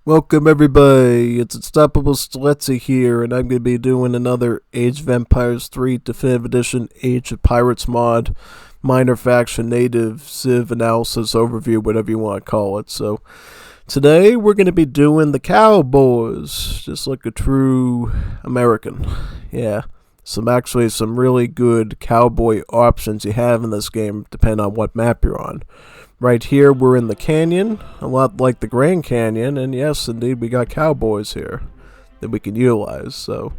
Welcome everybody, it's Unstoppable Stiletsy here, and I'm going to be doing another Age of Empires 3 Definitive Edition Age of Pirates mod, minor faction, native, civ analysis, overview, whatever you want to call it. So, today we're going to be doing the Cowboys, just like a true American. Yeah, some really good cowboy options you have in this game, depending on what map you're on. Right here, we're in the canyon, a lot like the Grand Canyon, and yes, indeed, we got cowboys here that we can utilize. So,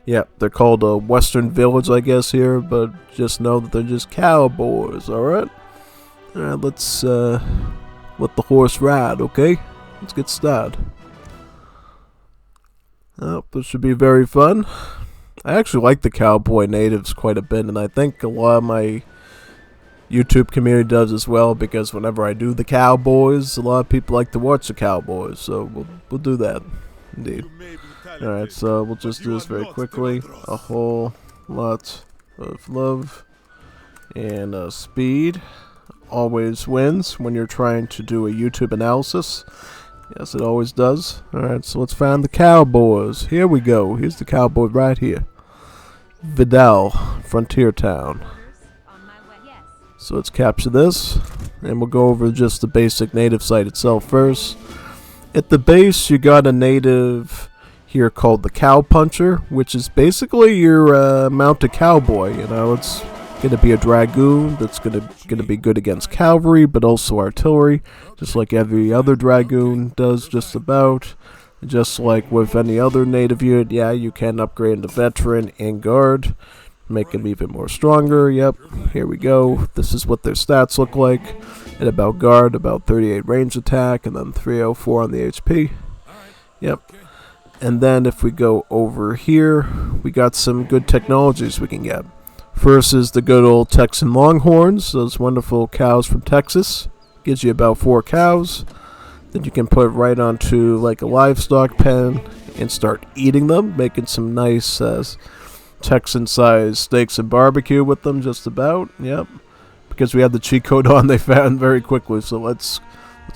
yeah, they're called a Western Village, I guess, here, but just know that they're just cowboys, alright? Alright, let's let the horse ride, okay? Let's get started. Oh, this should be very fun. I actually like the cowboy natives quite a bit, and I think a lot of my YouTube community does as well, because whenever I do the Cowboys, a lot of people like to watch the Cowboys, so we'll do that, indeed. Alright, so we'll just do this very quickly. A whole lot of love and speed always wins when you're trying to do a YouTube analysis. Yes, it always does. Alright, so let's find the Cowboys. Here we go. Here's the Cowboy right here. Vidal, Frontier Town. So let's capture this, and we'll go over just the basic native site itself first. At the base, you got a native here called the Cow Puncher, which is basically your mounted cowboy. You know, it's going to be a dragoon that's going to be good against cavalry, but also artillery, just like every other dragoon does, just about. Just like with any other native unit, yeah, you can upgrade into veteran and guard. Make them even more stronger. Yep, here we go. This is what their stats look like. At about guard, about 38 range attack, and then 304 on the HP. Yep. And then if we go over here, we got some good technologies we can get. First is the good old Texan Longhorns, those wonderful cows from Texas. Gives you about 4 cows that you can put right onto like a livestock pen and start eating them, making some nice Texan-sized steaks and barbecue with them, just about. Yep, because we had the cheat code on, they found very quickly. So let's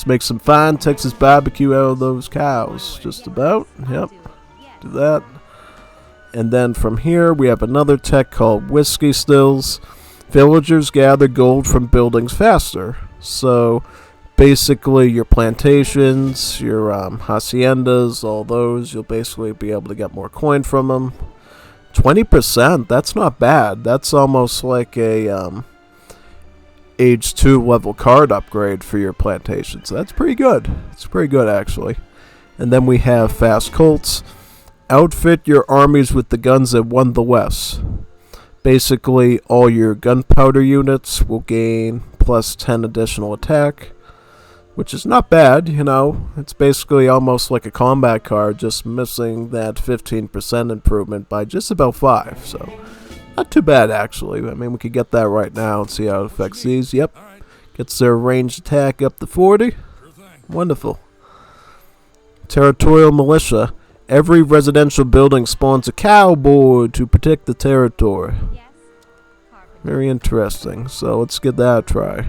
make some fine Texas barbecue out of those cows, just about. Yep, do that. And then from here we have another tech called Whiskey Stills. Villagers gather gold from buildings faster. So basically your plantations, your haciendas, all those, you'll basically be able to get more coin from them. 20%, that's not bad. That's almost like a age 2 level card upgrade for your plantations. So that's pretty good. It's pretty good, actually. And then we have Fast Colts. Outfit your armies with the guns that won the West. Basically, all your gunpowder units will gain plus 10 additional attack, which is not bad, you know. It's basically almost like a combat card, just missing that 15% improvement by just about 5. So, not too bad, actually. I mean, we could get that right now and see how it affects these. Yep. Gets their ranged attack up to 40. Wonderful. Territorial Militia. Every residential building spawns a cowboy to protect the territory. Very interesting. So, let's give that a try.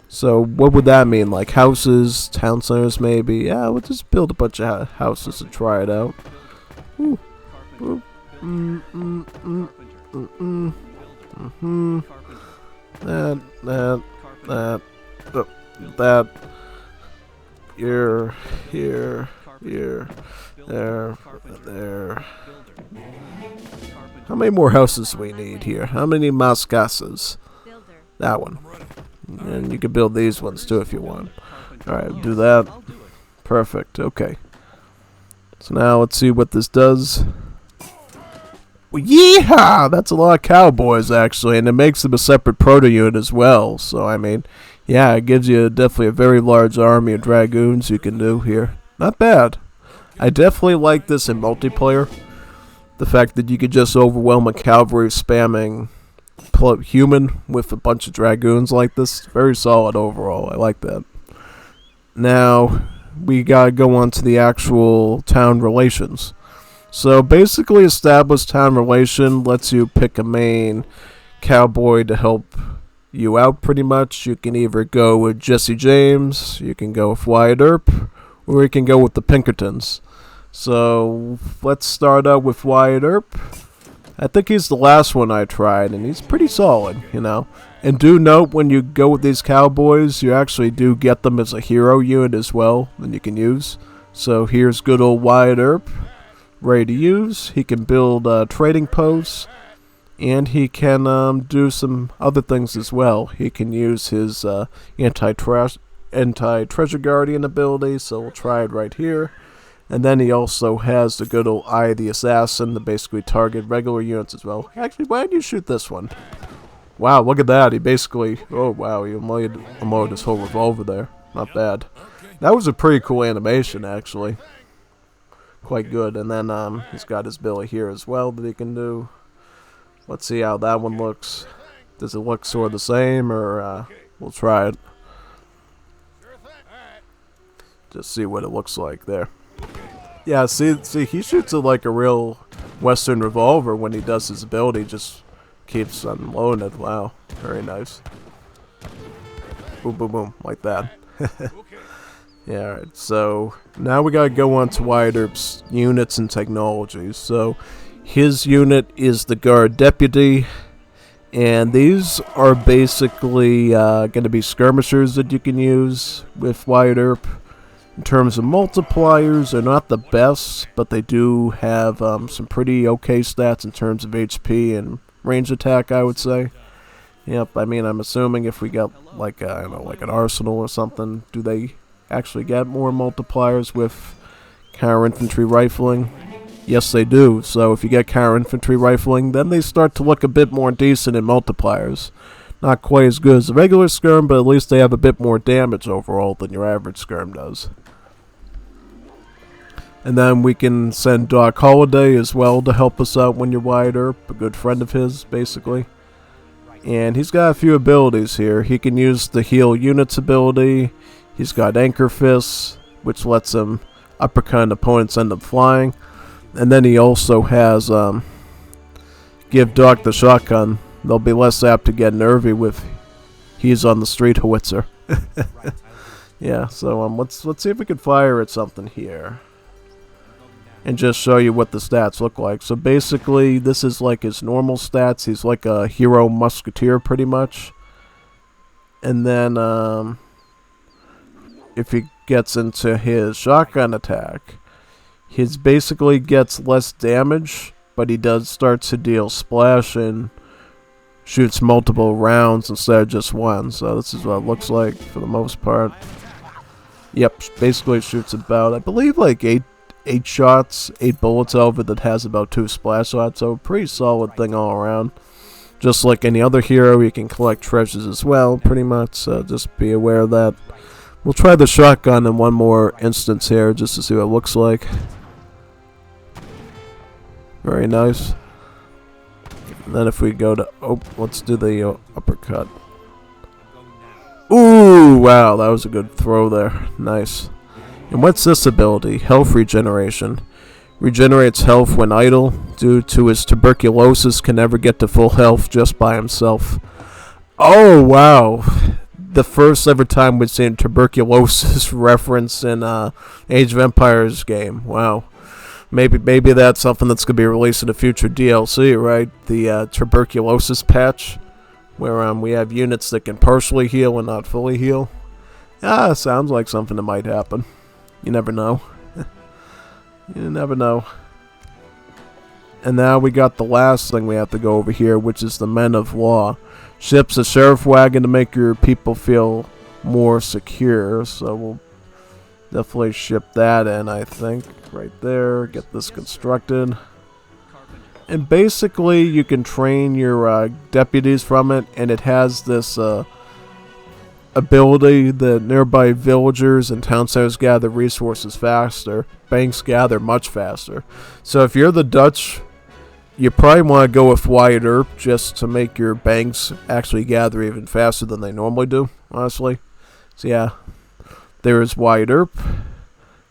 So what would that mean? Like houses, town centers maybe? Yeah, we'll just build a bunch of houses to try it out. Ooh. Ooh. That. Here. There. How many more houses do we need here? How many mas casas? That one. And you can build these ones too if you want. Alright, do that. Perfect, okay. So now let's see what this does. Yeehaw! That's a lot of cowboys actually, and it makes them a separate proto unit as well. So I mean, yeah, it gives you definitely a very large army of dragoons you can do here. Not bad. I definitely like this in multiplayer. The fact that you could just overwhelm a cavalry spamming human with a bunch of dragoons like this. Very solid overall. I like that. Now we gotta go on to the actual town relations. So basically, established town relation lets you pick a main cowboy to help you out pretty much. You can either go with Jesse James, you can go with Wyatt Earp, or we can go with the Pinkertons. So let's start out with Wyatt Earp. I think he's the last one I tried, and he's pretty solid, you know. And do note, when you go with these Cowboys, you actually do get them as a hero unit as well that you can use. So here's good old Wyatt Earp, ready to use. He can build trading posts, and he can do some other things as well. He can use his anti-treasure guardian ability, so we'll try it right here. And then he also has the good old Eye of the Assassin to basically target regular units as well. Actually, why didn't you shoot this one? Wow, look at that. He basically... Oh, wow, he unloaded his whole revolver there. Not bad. That was a pretty cool animation, actually. Quite good. And then he's got his ability here as well that he can do. Let's see how that one looks. Does it look sort of the same, or we'll try it. Just see what it looks like there. Yeah, see, he shoots it like a real Western revolver when he does his ability. Just keeps unloading it. Wow, very nice. Boom, boom, boom, like that. Yeah, alright, so now we gotta go on to Wyatt Earp's units and technologies. So his unit is the Guard Deputy, and these are basically going to be skirmishers that you can use with Wyatt Earp. In terms of multipliers, they're not the best, but they do have some pretty okay stats in terms of HP and range attack, I would say. Yep, I mean, I'm assuming if we got like I don't know, like an arsenal or something, do they actually get more multipliers with counter infantry rifling? Yes, they do. So if you get counter infantry rifling, then they start to look a bit more decent in multipliers. Not quite as good as the regular skirm, but at least they have a bit more damage overall than your average skirm does. And then we can send Doc Holliday as well to help us out when you're Wyatt Earp, a good friend of his, basically. And he's got a few abilities here. He can use the heal units ability. He's got Anchor Fists, which lets him uppercut opponents end up flying. And then he also has give Doc the shotgun. They'll be less apt to get nervy with he's on the street howitzer. Yeah, so let's see if we can fire at something here. And just show you what the stats look like. So basically, this is like his normal stats. He's like a hero musketeer, pretty much. And then, if he gets into his shotgun attack, he basically gets less damage, but he does start to deal splash and shoots multiple rounds instead of just one. So this is what it looks like for the most part. Yep, basically shoots about, I believe, like 8 shots, 8 bullets over that has about 2 splash shots, so pretty solid thing all around. Just like any other hero, you can collect treasures as well, pretty much, so just be aware of that. We'll try the shotgun in one more instance here, just to see what it looks like. Very nice. And then if we go to, let's do the uppercut. Ooh, wow, that was a good throw there. Nice. And what's this ability? Health regeneration. Regenerates health when idle. Due to his tuberculosis, can never get to full health just by himself. Oh, wow. The first ever time we've seen tuberculosis reference in Age of Empires game. Wow. Maybe that's something that's going to be released in a future DLC, right? The tuberculosis patch, where we have units that can partially heal and not fully heal. Ah, sounds like something that might happen. You never know. You never know. And now we got the last thing we have to go over here, which is the Men of Law. Ships a sheriff wagon to make your people feel more secure. So we'll definitely ship that in, I think. Right there. Get this constructed. And basically, you can train your deputies from it, and it has this ability that nearby villagers and town centers gather resources faster. Banks gather much faster. So if you're the Dutch, you probably want to go with Wyatt Earp just to make your banks actually gather even faster than they normally do, honestly. So yeah, there is Wyatt Earp.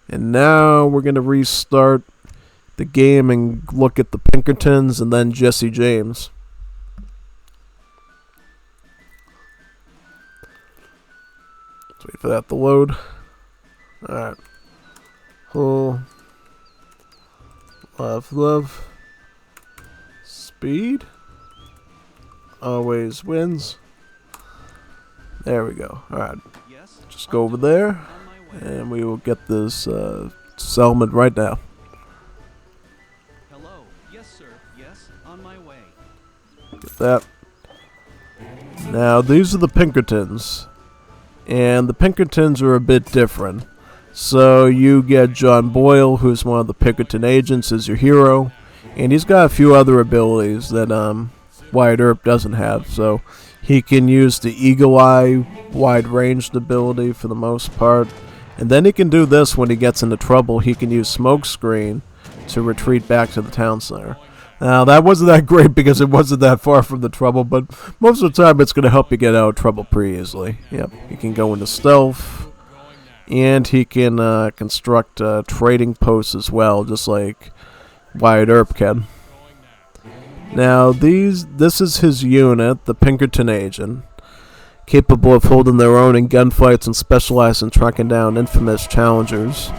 And now we're going to restart the game and look at the Pinkertons and then Jesse James. Let's wait for that to load. Alright. Pull. Love. Speed. Always wins. There we go. Alright. Just go over there. And we will get this settlement right now. Hello. Yes, sir. Yes, on my way. Get that. Now, these are the Pinkertons. And the Pinkertons are a bit different. So, you get John Boyle, who's one of the Pinkerton agents, as your hero. And he's got a few other abilities that Wyatt Earp doesn't have. So, he can use the Eagle Eye, wide-ranged ability for the most part. And then he can do this when he gets into trouble. He can use Smoke Screen to retreat back to the town center. Now, that wasn't that great because it wasn't that far from the trouble, but most of the time it's going to help you get out of trouble pretty easily. Yep, he can go into stealth, and he can construct trading posts as well, just like Wyatt Earp can. Now, this is his unit, the Pinkerton agent, capable of holding their own in gunfights and specialized in tracking down infamous challengers.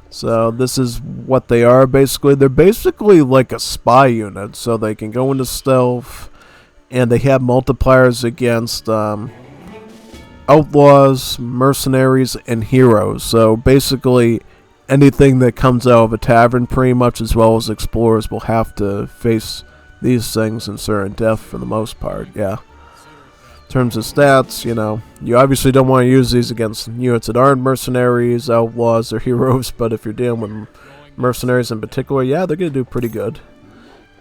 So this is what they are basically. They're basically like a spy unit, so they can go into stealth, and they have multipliers against outlaws, mercenaries, and heroes. So basically, anything that comes out of a tavern pretty much, as well as explorers, will have to face these things in certain death for the most part, yeah. In terms of stats, you know, you obviously don't want to use these against units that aren't mercenaries, outlaws, or heroes, but if you're dealing with mercenaries in particular, yeah, they're going to do pretty good.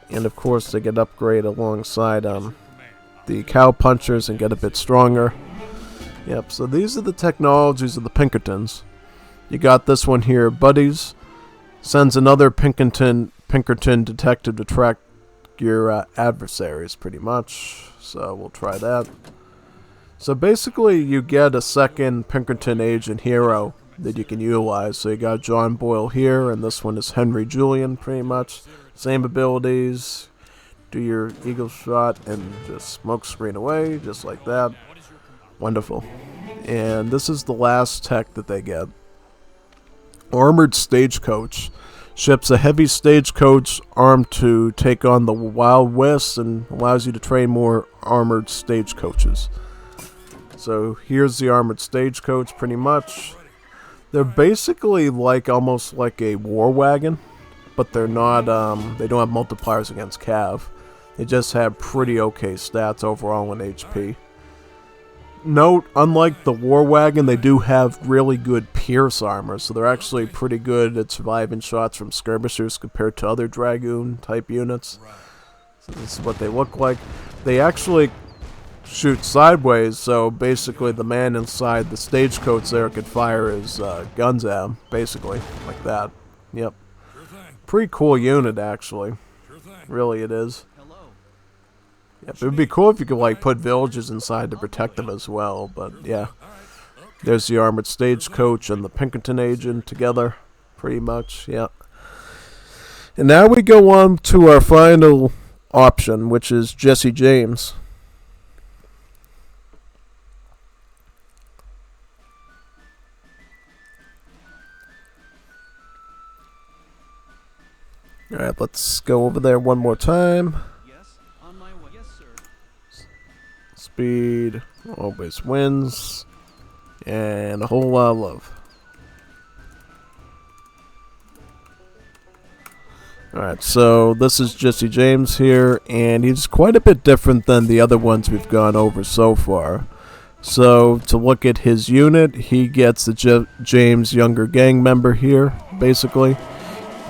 And of course, they get upgrade alongside the cow punchers and get a bit stronger. Yep, so these are the technologies of the Pinkertons. You got this one here, Buddies. Sends another Pinkerton detective to track your adversaries, pretty much. So we'll try that. So basically, you get a second Pinkerton agent hero that you can utilize. So you got John Boyle here, and this one is Henry Julian, pretty much. Same abilities. Do your eagle shot and just smoke screen away, just like that. Wonderful. And this is the last tech that they get. Armored Stagecoach. Ships a heavy stagecoach armed to take on the Wild West and allows you to train more armored stagecoaches. So here's the armored stagecoach pretty much. They're basically like almost like a war wagon, but they're not they don't have multipliers against cav. They just have pretty okay stats overall in HP. Note, unlike the war wagon, they do have really good pierce armor, so they're actually pretty good at surviving shots from skirmishers compared to other dragoon type units. So this is what they look like. They actually shoot sideways, so basically the man inside the stagecoach there could fire his guns at him, basically, like that. Yep. Pretty cool unit, actually. Really, it is. Yep, it would be cool if you could like put villages inside to protect them as well, but yeah. There's the armored stagecoach and the Pinkerton agent together, pretty much, yeah. And now we go on to our final option, which is Jesse James. Alright, let's go over there one more time. Speed always wins, and a whole lot of love. Alright, so this is Jesse James here, and he's quite a bit different than the other ones we've gone over so far. So, to look at his unit, he gets the James younger gang member here, basically.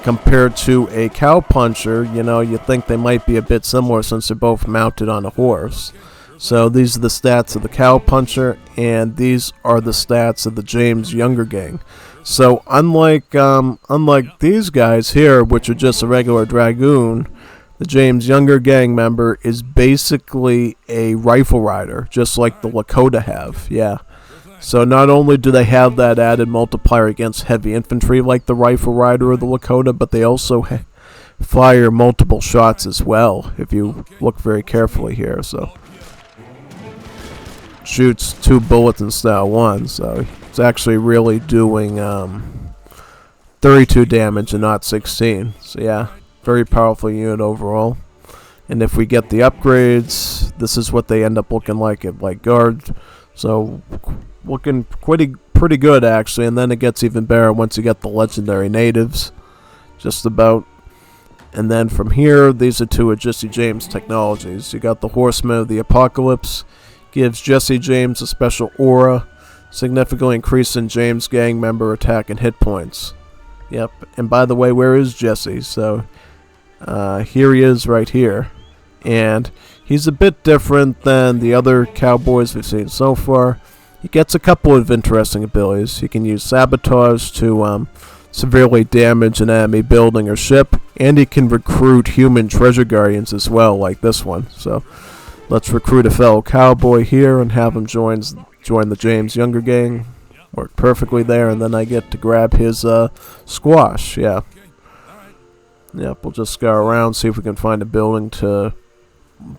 Compared to a cow puncher, you know, you think they might be a bit similar since they're both mounted on a horse. So these are the stats of the cow puncher, and these are the stats of the James younger gang. So unlike these guys here, which are just a regular dragoon, the James younger gang member is basically a rifle rider, just like the Lakota have. Yeah. So not only do they have that added multiplier against heavy infantry like the rifle rider or the Lakota, but they also fire multiple shots as well, if you look very carefully here. So shoots 2 bullets instead of 1, so It's actually really doing 32 damage and not 16. So yeah, very powerful unit overall. And if we get the upgrades, this is what they end up looking like at like guard. So looking pretty good actually. And then it gets even better once you get the legendary natives. Just about. And then from here, these are two of Jesse James technologies. You got the Horseman of the Apocalypse. Gives Jesse James a special aura. Significantly increasing James gang member attack and hit points. Yep. And by the way, where is Jesse? So here he is right here. And he's a bit different than the other Cowboys we've seen so far. He gets a couple of interesting abilities. He can use Sabotage to severely damage an enemy building or ship, and he can recruit human treasure guardians as well, like this one. So let's recruit a fellow Cowboy here and have him join the James Younger gang. Worked perfectly there, and then I get to grab his squash. Yeah. Yep, we'll just go around, see if we can find a building to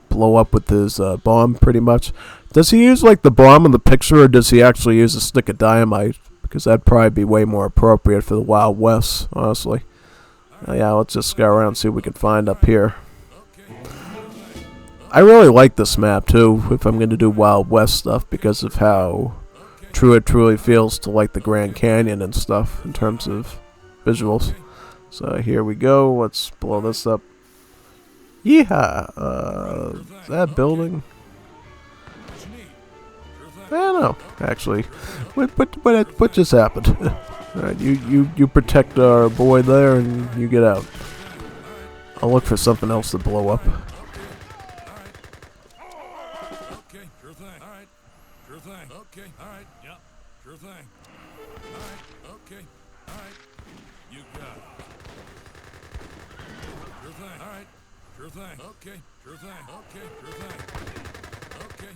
blow up with his bomb, pretty much. Does he use like the bomb in the picture, or does he actually use a stick of dynamite? Because that'd probably be way more appropriate for the Wild West, honestly. Yeah, let's just go around and see what we can find up here. I really like this map, too, if I'm going to do Wild West stuff, because of how true it truly feels to like the Grand Canyon and stuff in terms of visuals. So here we go. Let's blow this up. Yeehaw! Is that building? I don't know, actually. What just happened? Alright, you protect our boy there and you get out. I'll look for something else to blow up. Okay, sure thing. Alright, sure thing. Okay, alright, yeah, sure thing. Alright, okay, alright, you got it. Sure thing, alright, sure thing. Okay, sure thing. Okay, sure thing. Okay.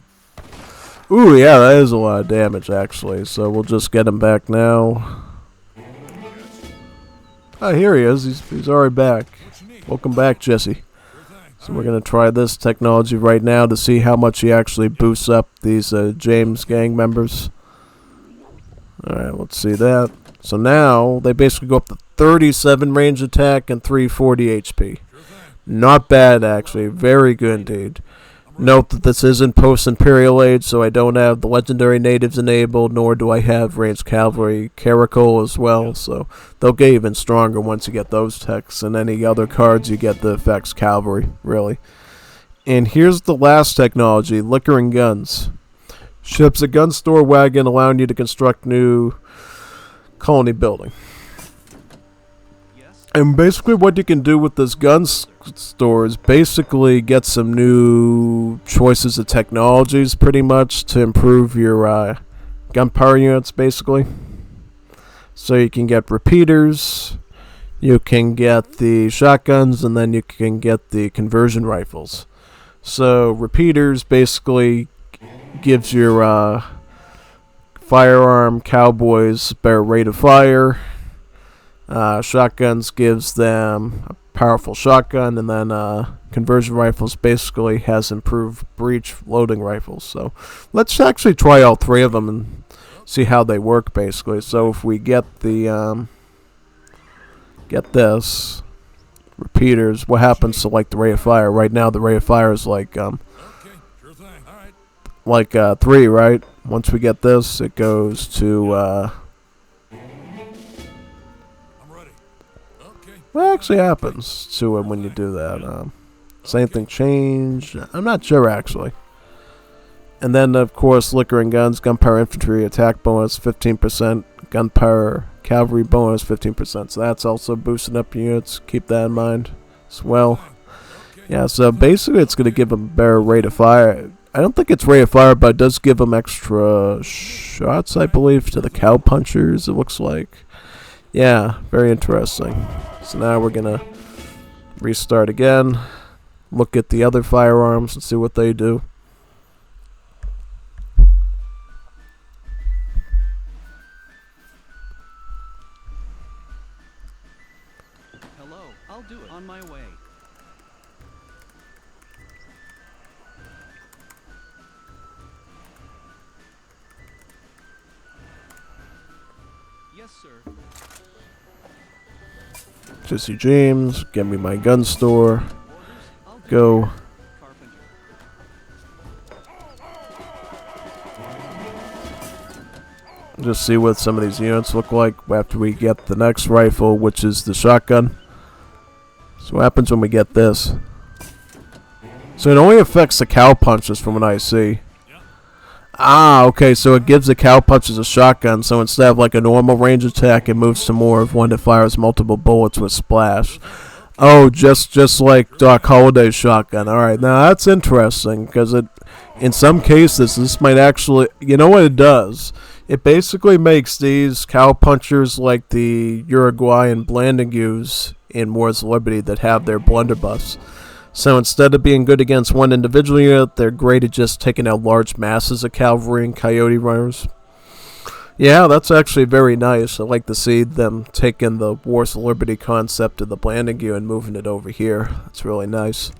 Ooh, yeah, that is a lot of damage, actually. So we'll just get him back now. Oh, here he is. He's already back. Welcome back, Jesse. So we're going to try this technology right now to see how much he actually boosts up these James gang members. Alright, let's see that. So now, they basically go up to 37 range attack and 340 HP. Not bad, actually. Very good indeed. Note that this isn't post-Imperial Age, so I don't have the Legendary Natives enabled, nor do I have Ranged Cavalry Caracal as well, so they'll get even stronger once you get those techs, and any other cards you get the effects Cavalry, really. And here's the last technology, Liquor and Guns. Ships a gun store wagon allowing you to construct new colony building. And basically what you can do with this gun store is basically get some new choices of technologies pretty much to improve your gunpowder units basically. So you can get repeaters, you can get the shotguns, and then you can get the conversion rifles. So repeaters basically gives your firearm Cowboys better rate of fire. Shotguns gives them a powerful shotgun, and then conversion rifles basically has improved breech loading rifles. So let's actually try all three of them and see how they work basically. So if we get the get this repeaters, what happens to like the rate of fire? Right now the rate of fire is like 3, right? Once we get this, it goes to what actually happens to it when you do that? Does anything change? I'm not sure, actually. And then, of course, Liquor and Guns, Gunpowder Infantry attack bonus, 15%. Gunpowder Cavalry bonus, 15%. So that's also boosting up units. Keep that in mind as well. Yeah, so basically it's going to give them a better rate of fire. I don't think it's rate of fire, but it does give them extra shots, I believe, to the cowpunchers, it looks like. Yeah, very interesting. So now we're going to restart again. Look at the other firearms and see what they do. Hello, I'll do it. On my way. Yes, sir. Jesse James, get me my gun store. Orders? I'll do Go. it. Carpenter. Just see what some of these units look like after we get the next rifle, which is the shotgun. So what happens when we get this? So it only affects the cowpunchers from what I see. Ah, okay, so it gives the cowpunchers a shotgun, so instead of like a normal range attack, it moves to more of one that fires multiple bullets with splash. Oh, just like Doc Holliday's shotgun. Alright, now that's interesting, because it, in some cases, this might actually, you know what it does? It basically makes these cowpunchers like the Uruguayan Blandingus in Wars of Liberty that have their blunderbuss. So instead of being good against one individual unit, they're great at just taking out large masses of cavalry and coyote runners. Yeah, that's actually very nice. I like to see them taking the Wars of Liberty concept of the Blandingu and moving it over here. That's really nice.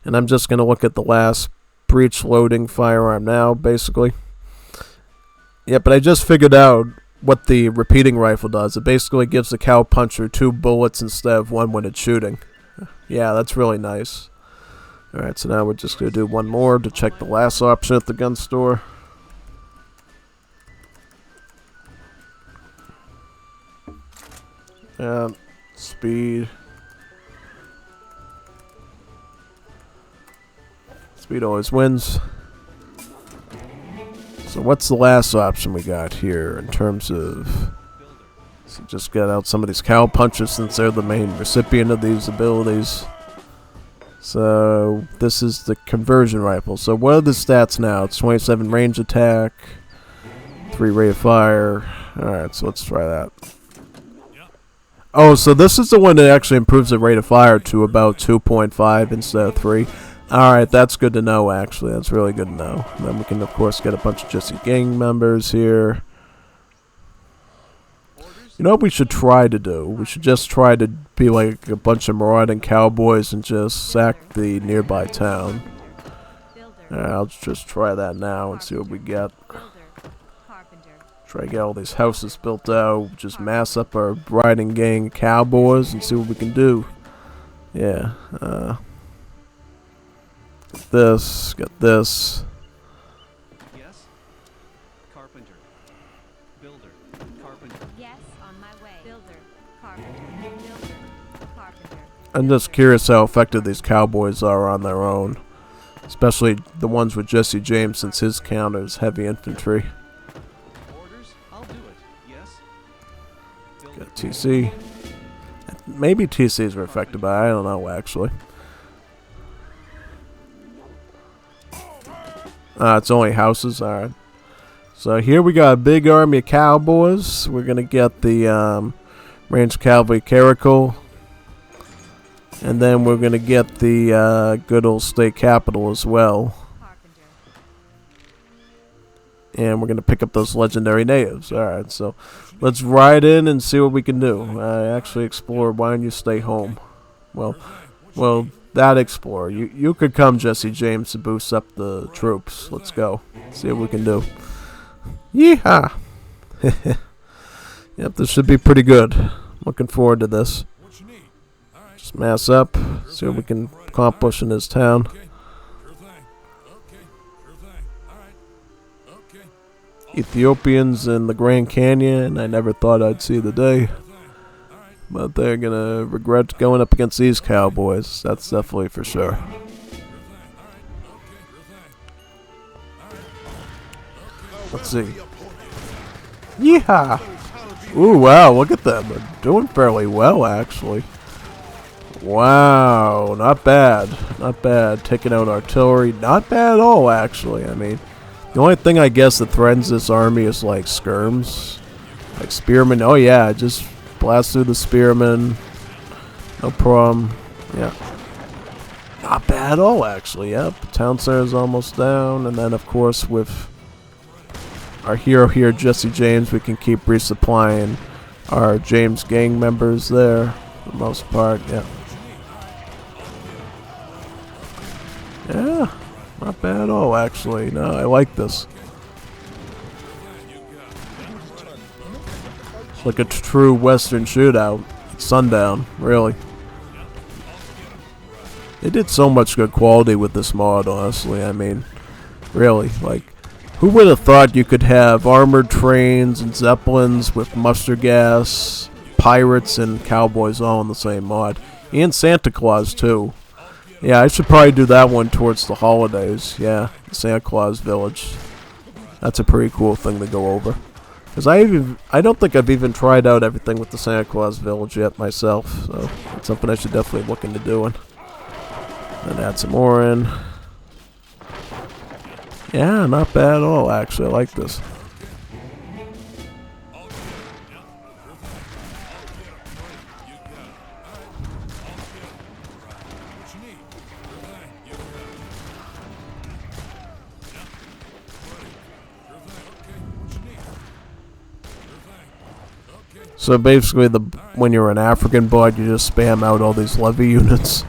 And I'm just going to look at the last breech loading firearm now, basically. Yeah, but I just figured out what the repeating rifle does. It basically gives the cowpuncher 2 bullets instead of 1 when it's shooting. Yeah, that's really nice. Alright, so now we're just going to do one more to check the last option at the gun store. Speed. Speed always wins. So what's the last option we got here in terms of... So just get out some of these cowpunchers since they're the main recipient of these abilities. So this is the conversion rifle. So what are the stats now? It's 27 range attack, 3 rate of fire. Alright, so let's try that. Oh, so this is the one that actually improves the rate of fire to about 2.5 instead of 3. Alright, that's good to know, actually. That's really good to know. And then we can, of course, get a bunch of Jesse gang members here. You know what we should try to do? We should just try to be like a bunch of marauding cowboys and just sack the nearby town. Alright, I'll just try that now and see what we get. Try to get all these houses built out, just mass up our riding gang of cowboys and see what we can do. Yeah, get this. Yes. Carpenter. Builder. Carpenter. Yes, on my way. Builder. Carpenter. Builder. Carpenter. I'm just curious how effective these cowboys are on their own. Especially the ones with Jesse James since his counter is heavy infantry. Orders? I'll do it. Yes. Builder. Got TC. Maybe TCs were effective, but I don't know actually. It's only houses, alright. So here we got a big army of cowboys. We're going to get the Range Cavalry Caracal. And then we're going to get the good old state capital as well. Carpenter. And we're going to pick up those legendary natives. Alright, so let's ride in and see what we can do. Actually, Explorer, why don't you stay home? Well, that Explorer. You could come, Jesse James, to boost up the troops. Let's go. See what we can do. Yeehaw! Yep, this should be pretty good. Looking forward to this. Just mass up, see what we can accomplish in this town. Ethiopians in the Grand Canyon, I never thought I'd see the day. But they're gonna regret going up against these cowboys, that's definitely for sure. Let's see. Yeehaw! Ooh, wow, look at them. They're doing fairly well, actually. Wow, not bad. Not bad. Taking out artillery. Not bad at all, actually. I mean, the only thing I guess that threatens this army is like skirms. Like spearmen. Oh, yeah, just blast through the spearmen. No problem. Yeah. Not bad at all, actually. Yep. The town center is almost down. And then, of course, with our hero here, Jesse James, we can keep resupplying our James gang members there for the most part. Yeah. Yeah, not bad at all, actually. No, I like this. like a true Western shootout at sundown, really. They did so much good quality with this mod, honestly. I mean, really, like, who would have thought you could have armored trains and zeppelins with mustard gas, pirates and cowboys all in the same mod, and Santa Claus too. Yeah, I should probably do that one towards the holidays. Yeah, the Santa Claus Village. That's a pretty cool thing to go over. Because I don't think I've even tried out everything with the Santa Claus Village yet myself. So it's something I should definitely look into doing. And add some more in. Yeah, not bad at all, actually. I like this. So basically, when you're an African bud, you just spam out all these levy units.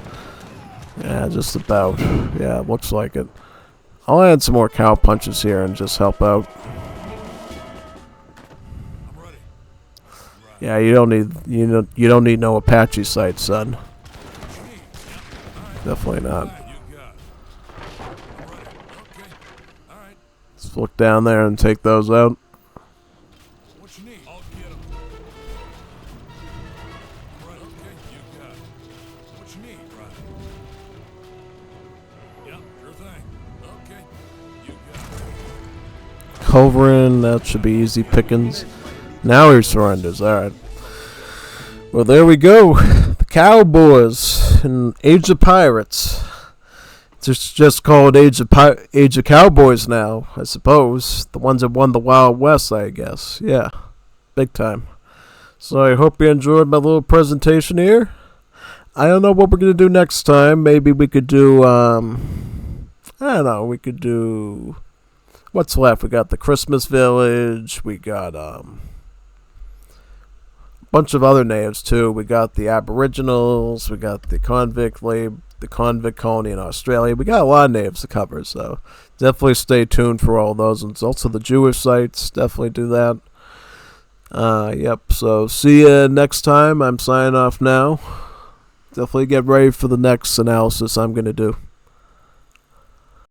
Yeah, just about. Yeah, looks like it. I'll add some more cow punches here and just help out. Yeah, you don't need no Apache sights, son. Definitely not. Let's look down there and take those out. Culverin, that should be easy pickings. Now he surrenders, alright. Well, there we go. The Cowboys in Age of Pirates. It's just called Age of Cowboys now, I suppose. The ones that won the Wild West, I guess. Yeah, big time. So I hope you enjoyed my little presentation here. I don't know what we're going to do next time. Maybe we could do, I don't know, we could do... What's left? We got the Christmas Village. We got a bunch of other natives too. We got the Aboriginals. We got the convict colony in Australia. We got a lot of natives to cover, so definitely stay tuned for all those. And also the Jewish sites. Definitely do that. Yep. So see you next time. I'm signing off now. Definitely get ready for the next analysis I'm gonna do.